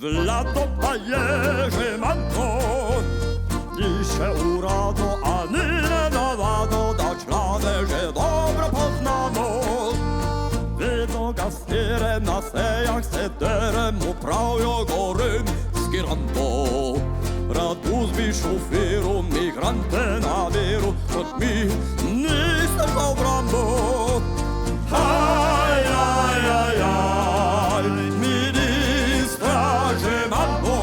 lato paježe manko, piše urado, a ni nenavadno, da člane že dobro poznamo. Vedno ga stire na sejah se deremo, pravijo gorim s giranto. Rad uzbi šofiru, migrante na veru, kot mi niste pa v Rambo. Aj, aj, aj, aj, ministra že imamo.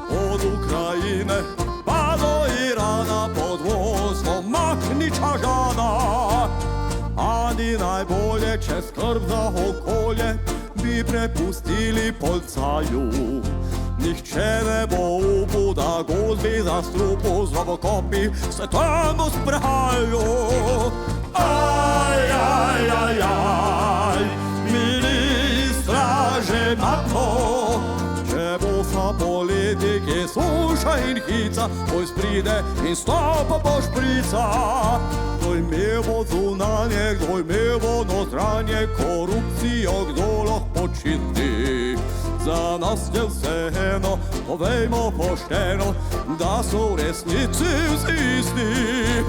Od Ukrajine pa do Irana pod vodstvom Mahniča Žana. Ani najbolje, če skrb za okolje bi prepustili policaju. Nihče ne bo upal, da gozdi za strupu z robokopi se tamo sprehajajo. Aj, aj, aj, aj, ministra že imamo. Če bo sa politiki suša in hica, poj spride in stopa bo šprica. Kdo imelo zunanje, kdo imelo notranje, korupcijo kdo lahko počiti. Za nas je vseeno, povejmo pošteno, da so v resnici vsi isti.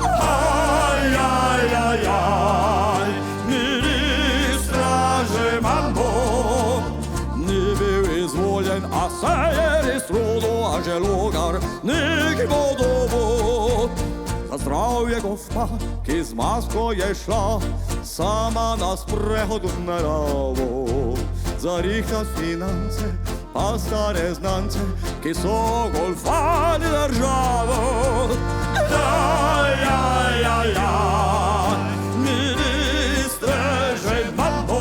Aj, aj, aj, aj, ministra že imamo. Ni bil izvoljen, a se je res trudil, a že Logar neki bo dobil. Za zdravje gospa, ki z masko je šla, sama na sprehod v naravo. Za rihta finance, pa stare znance, ki so golfali državo. Aj, aj, aj, aj, ministre že imamo.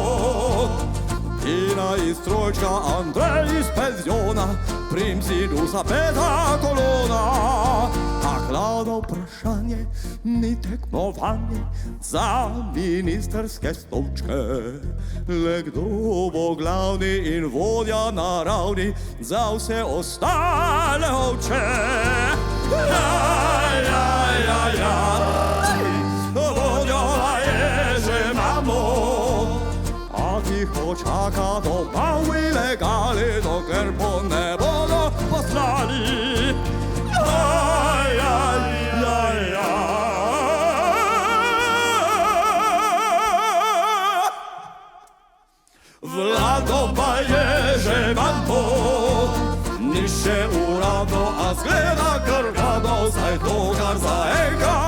Tina iz trojčka, Andrej iz penziona, prim zidu zapeta kolona. A glavno vprašanje ni tekmovanje za ministerske stolčke. Le kdo bo glavni in vodja naravni za vse ostale ovče. Aj, aj, aj, aj, vodjo je že imamo. A tiho čaka doma v ilegali, dokler po ne bodo poslali. Aj, aj, aj, aj. Vlado pa je že imamo, ni še uradno, a zgleda krgado, saj to kar zaenka